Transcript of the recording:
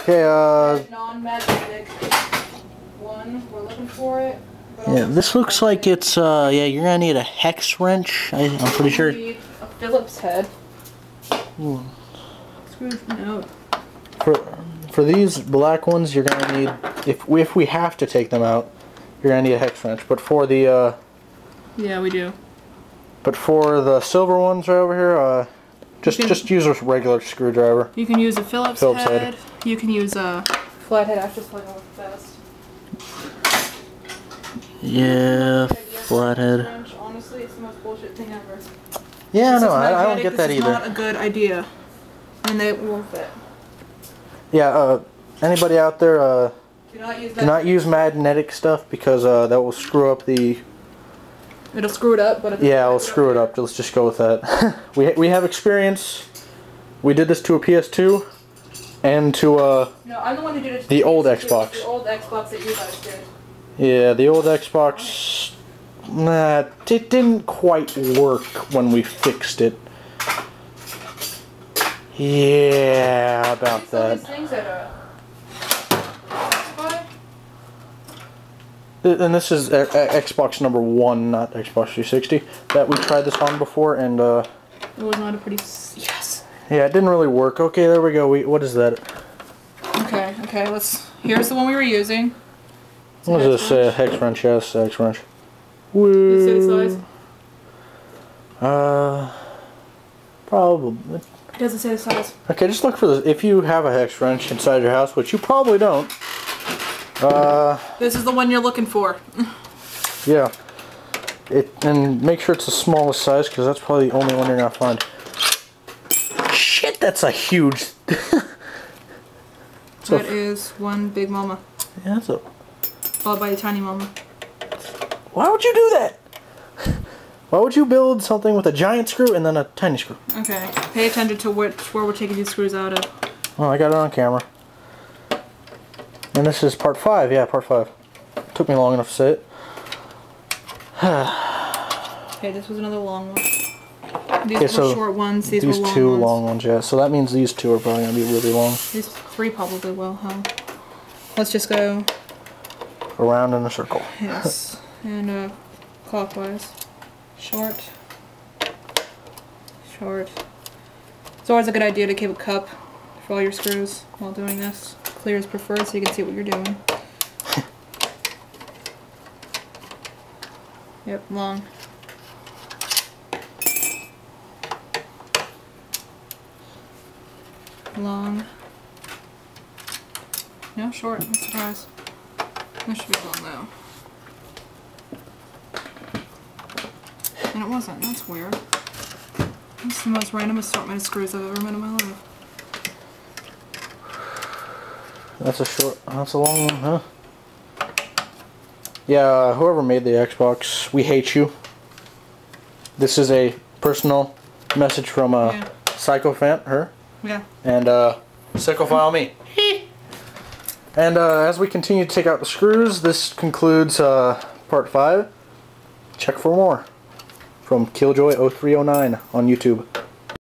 Okay, non-magnetic one. We're looking for it. Yeah, this looks like it's, yeah, you're gonna need a hex wrench, I'm pretty sure. Need a Phillips head. Ooh. Screws out. For these black ones, you're gonna need, if we have to take them out, you're gonna need a hex wrench. But for the, yeah, we do. But for the silver ones right over here, just use a regular screwdriver. You can use a Phillips head. You can use a flathead. I just like the best. Yeah, flathead. Honestly, it's the most bullshit thing ever. Yeah, no, I don't get that either. It's not a good idea, and they won't fit. Yeah, anybody out there, do not use magnetic stuff because that will screw up the. It'll screw it up, but yeah, it'll screw it up. Let's just go with that. we have experience. We did this to a PS2, and to no, I'm the one who did it. To the old Xbox. The old Xbox that you guys did. Yeah, the old Xbox. Nah, it didn't quite work when we fixed it. Yeah, about that. These things at And this is Xbox number 1, not Xbox 360. That we tried this on before, and it was not a pretty. Yes. Yeah, it didn't really work. Okay, there we go. What is that? Okay. Here's the one we were using. What does this say? Hex wrench, yes, hex wrench. Woo. Does it say size? Probably. It doesn't say the size. Okay, just look for this. If you have a hex wrench inside your house, which you probably don't. This is the one you're looking for. Yeah. And make sure it's the smallest size, because that's probably the only one you're gonna find. Shit, that's a huge. That is one big mama. Yeah, that's a. Followed by a tiny mama. Why would you do that? Why would you build something with a giant screw and then a tiny screw? Okay, pay attention to where we're taking these screws out of. Oh, I got it on camera. And this is part 5, yeah, part 5. Took me long enough to say it. Okay, this was another long one. These were short ones, these were long ones. These 2 long ones, yeah. So that means these 2 are probably going to be really long. These 3 probably will, huh? Let's just go... around in a circle. Yes, and clockwise. Short. Short. It's always a good idea to keep a cup for all your screws while doing this. Clear is preferred so you can see what you're doing. Yep, long. Long. No, short. I'm surprised. This should be long though. And it wasn't. That's weird. That's the most random assortment of screws I've ever met in my life. That's a long one, huh? Yeah, whoever made the Xbox, we hate you. This is a personal message from Psychophant, her. Yeah. And Psychophile me. And as we continue to take out the screws, this concludes part 5. Check for more from Killjoy0309 on YouTube.